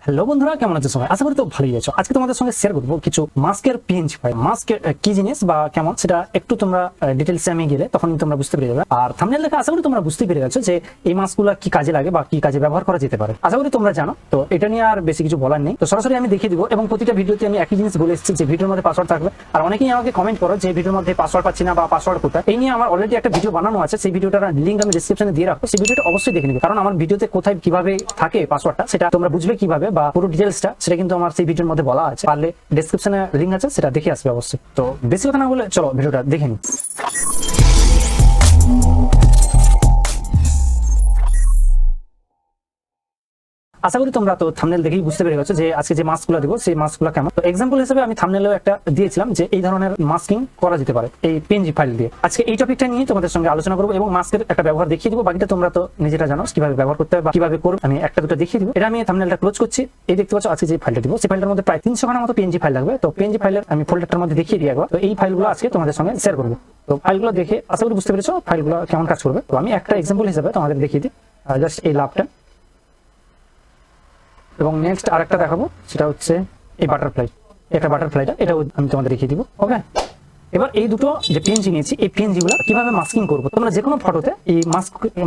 Hello বন্ধুরা, কেমন আছো সবাই? আশা করি তো ভালোই আছো। আজকে তোমাদের সঙ্গে শেয়ার করবো কিছু মাস্কের পিএনজি ফাইল। মাস্ক কি জিনিস বা কেমন সেটা একটু তোমরা ডিটেইলসে আমি গেলে তখন তোমরা বুঝতে পেরে যাবে। আর থাম্বনেল দেখে আশা করি তোমরা বুঝতে পেরে গেছো যে এই মাস্কগুলো কি কাজে লাগে বা কি কাজে ব্যবহার করা যেতে পারে। আশা করি তোমরা জানো। তো এটা নিয়ে আর বেশি কিছু বলার নেই। তো সরাসরি আমি দেখিয়ে দিব এবং প্রতিটা ভিডিওতে আমি একই জিনিস বলে এসেছি যে ভিডিওর মধ্যে পাসওয়ার্ড থাকবে। আর অনেকেই আমাকে কমেন্ট করো যে ভিডিওর মধ্যে পাসওয়ার্ড পাচ্ছি না বা পাসওয়ার্ড কোথায়। এই নিয়ে আমার অলরেডি একটা ভিডিও বানানো আছে, সেই ভিডিওটার লিংক আমি ডেসক্রিপশনে দিয়ে রাখবো। সেই ভিডিওটা অবশ্যই দেখে নিবে, কারণ আমার ভিডিওতে কোথায় কিভাবে থাকে পাসওয়ার্ডটা সেটা তোমরা বুঝবে কিভাবে বা পুরো ডিটেইলসটা সেটা কিন্তু আমার সেই ভিডিওর মধ্যে বলা আছে। পারলে ডেসক্রিপশনে লিংক আছে, সেটা দেখে আসবে অবশ্যই। তো বেশি কথা না বলে চলো ভিডিওটা দেখে নিই। আশা করি তোমরা তো থাম্বনেল দেখেই বুঝতে পেরে গেছো যে আজকে যে মাস্কগুলো দিব সেই মাস্কগুলো কেমন। তো এক্সাম্পল হিসেবে আমি থাম্বনেলেও একটা দিয়েছিলাম যে এই ধরনের মাস্কিং করা যেতে পারে এই পিএনজি ফাইল দিয়ে। আজকে এই টপিকটা নিয়ে তোমাদের সঙ্গে আলোচনা করবো এবং মাস্কের একটা ব্যবহার দেখিয়ে দিব। বাকিটা তোমরা তো নিজেরা জানো কিভাবে ব্যবহার করতে হবে বা কিভাবে করবে, আমি একটা দুটো দেখিয়ে দিব। এটা আমি থাম্বনেলটা ক্লোজ করছি। এই দেখতে পাচ্ছ আজকে যে ফাইলটা দিব সেই ফাইলটার মধ্যে প্রায় 300 খানার মতো পিএনজি ফাইল লাগবে। তো পিএনজি ফাইলের আমি ফোল্ডারটার মধ্যে দেখিয়ে দিই একবার। তো এই ফাইলগুলো আজকে তোমাদের সঙ্গে শেয়ার করবো। তো ফাইলগুলো দেখে আশা করি বুঝতে পেরেছো ফাইলগুলো কেমন কাজ করবে। তো আমি একটা এক্সাম্পল হিসেবে তোমাদের দেখিয়ে দিই, জাস্ট এই লাভটা এবং নেক্সট আরেকটা দেখাবো, সেটা হচ্ছে এই বাটারফ্লাই। একটা বাটারফ্লাইটা এটাও আমি তোমাদের দেখিয়ে দিব। ওকে, এবার এই দুটো যে পিএনজি নিয়েছি এই পিএনজি গুলো কিভাবে মাস্কিং করবো, তোমরা যে কোনো ফটোতে এই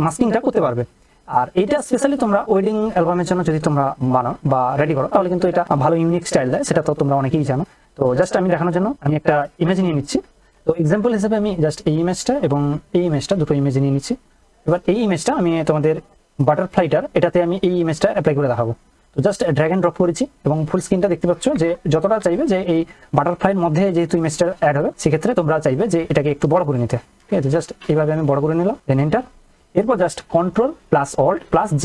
মাস্কিংটা করতে পারবে। আর এইটা স্পেশালি তোমরা ওয়েডিং অ্যালবামের জন্য যদি তোমরা বানাও বা রেডি করো তাহলে কিন্তু এটা ভালো ইউনিক স্টাইল দেয়, সেটা তো তোমরা অনেকেই জানো। তো জাস্ট আমি দেখানোর জন্য আমি একটা ইমেজ নিয়ে নিচ্ছি। তো এক্সাম্পল হিসেবে আমি জাস্ট এই ইমেজটা এবং এই ইমেজটা দুটো ইমেজ নিয়ে নিচ্ছি। এবার এই ইমেজটা আমি তোমাদের বাটারফ্লাইটার এটাতে আমি এই ইমেজটা অ্যাপ্লাই করে দেখাবো। তো জাস্ট ড্র্যাগ এন্ড ড্রপ করেছি এবং ফুল স্ক্রিনটা দেখতে পাচ্ছ যে যতটা চাইবে যে এই বাটারফ্লাইয়ের মধ্যে যেহেতু ইমেজটা অ্যাড হবে সেক্ষেত্রে তোমরা চাইবে যে এটাকে একটু বড় করে নিতে। ঠিক আছে, জাস্ট এইভাবে আমি বড় করে নিলাম, দেন এন্টার। এরপর জাস্ট Ctrl+Alt+G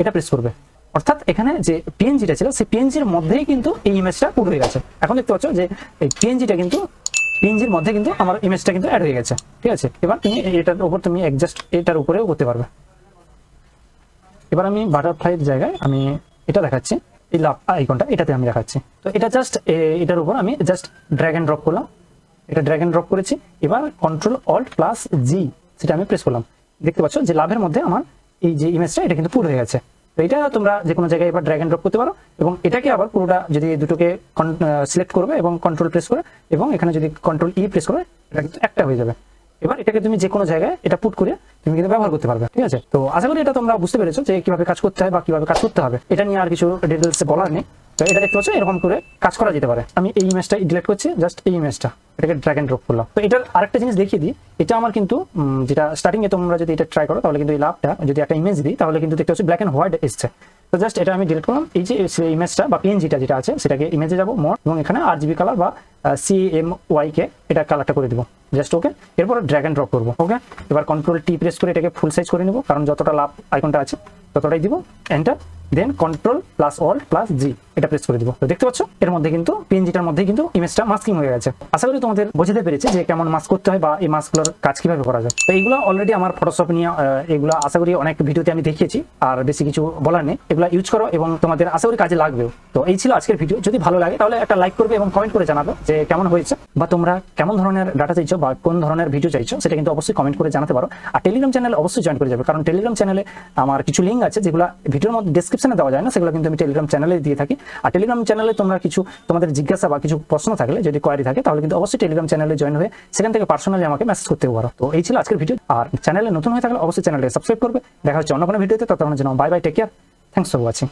এটা প্রেস করবে। অর্থাৎ এখানে যে পিএনজিটা ছিল সেই পিএনজির মধ্যেই কিন্তু এই ইমেজটা পুট হয়ে গেছে। এখন দেখতে পাচ্ছ যে এই পিএনজির মধ্যে কিন্তু আমার ইমেজটা কিন্তু অ্যাড হয়ে গেছে। ঠিক আছে, এবার তুমি এটার উপর তুমি অ্যাডজাস্ট এটার উপরেও করতে পারবে। এবার আমি বাটারফ্লাইয়ের জায়গায় আমি এটা দেখাচ্ছি, এই লাভ আইকনটা এটাতে আমি দেখাচ্ছি। তো এটা জাস্ট এটার উপর আমি জাস্ট ড্র্যাগ এন্ড ড্রপ করলাম, এটা ড্র্যাগ এন্ড ড্রপ করেছি। এবার Ctrl+Alt+G সেটা আমি প্রেস করলাম। দেখতে পাচ্ছ যে লাভের মধ্যে আমার এই যে ইমেজটা এটা কিন্তু পুরো হয়ে গেছে। তো এটা তোমরা যে কোনো জায়গায় এবার ড্র্যাগ এন্ড ড্রপ করতে পারো এবং এটাকে আবার পুরোটা যদি দুটোকে সিলেক্ট করবে এবং কন্ট্রোল প্রেস করে এবং এখানে যদি Ctrl+E প্রেস করে এটা কিন্তু একটা হয়ে যাবে। এবার এটাকে তুমি যে কোনো জায়গায় এটা পুট করে তুমি কিন্তু ব্যবহার করতে পারবে। ঠিক আছে, তো আশা করি এটা তোমরা বুঝতে পেরেছো যে কিভাবে কাজ করতে হয় বা কিভাবে কাজ করতে হবে। এটা নিয়ে আর কিছু ডিটেলসে বলার নেই। তো এটা দেখতে পাচ্ছ এরকম করে কাজ করা যেতে পারে। আমি এই ইমেজটা ডিলিট করছি, জাস্ট এই ইমেজটা এটাকে ড্র্যাগ এন্ড ড্রপ করলাম। তো এটার আরেকটা জিনিস দেখিয়ে দিই, এটা আমার কিন্তু যেটা স্টার্টিং এ তোমরা যদি এটা ট্রাই করো তাহলে কিন্তু এই লাভটা যদি একটা ইমেজ দিই তাহলে কিন্তু দেখতে পাচ্ছ ব্ল্যাক এন্ড হোয়াইট এসছে। তো জাস্ট এটা আমি ডিলিট করলাম। এই যে ইমেজটা বা পিএনজিটা যেটা আছে সেটাকে ইমেজে যাবো মোড এবং এখানে RGB কালার বা CMYK এটা কালারটা করে দিব, জাস্ট ওকে। এরপর ড্র্যাগ এন্ড ড্রপ করবো। ওকে, এবার Ctrl+T প্রেস করে এটাকে ফুল সাইজ করে নিব, কারণ যতটা লাভ আইকনটা আছে ততটাই দিব, এন্টার। দেন Ctrl+Alt+G এটা প্রেস করে দিব। তো দেখতে পাচ্ছ এর মধ্যে কিন্তু পিএনজিটার মধ্যে কিন্তু ইমেজটা মাস্কিং হয়ে গেছে। আশা করি তোমাদের বুঝতে পেরেছে যে কেমন মাস্ক করতে হয় বা এই মাস্কগুলোর কাজ কিভাবে করা যায়। তো এইগুলো অলরেডি আমার ফটোশপ নিয়ে এগুলো আশা করি অনেক ভিডিওতে আমি দেখিয়েছি, আর বেশি কিছু বলার নেই। এগুলো ইউজ করো এবং তোমাদের আশা করি কাজে লাগবেও। তো এই ছিল আজকের ভিডিও। যদি ভালো লাগে তাহলে একটা লাইক করবে এবং কমেন্ট করে জানাবে যে কেমন হয়েছে বা তোমরা কেমন ধরনের ডাটা চাইছো বা কোন ধরনের ভিডিও চাইছো সেটা কিন্তু অবশ্যই কমেন্ট করে জানাতে পারো। আর টেলিগ্রাম চ্যানেল অবশ্যই জয়েন করে যাবে, কারণ টেলিগ্রাম চ্যানেলে আমার কিছু লিঙ্ক আছে যেগুলো ভিডিওর মধ্যে ডেসক্রিপশনে দেওয়া যায় না, সেগুলো কিন্তু আমি টেলিগ্রাম চ্যানেলে দিয়ে থাকি। আর টেলিগ্রাম চ্যানেলে তোমরা কিছু তোমাদের জিজ্ঞাসা বা কিছু প্রশ্ন থাকলে যদি কোয়ারি থাকে তাহলে কিন্তু অবশ্যই টেলিগ্রাম চ্যানেলে জয়েন হয়ে সেখান থেকে পার্সোনালি আমাকে মেসেজ করতে পারো। তো এই ছিল আজকের ভিডিও। আর চ্যানেলে নতুন হয়ে থাকলে অবশ্যই চ্যানেলটাকে সাবস্ক্রাইব করবে। দেখা হচ্ছে অন্য কোনো ভিডিওতে, ততক্ষণের জন্য bye bye, take care, thanks for watching.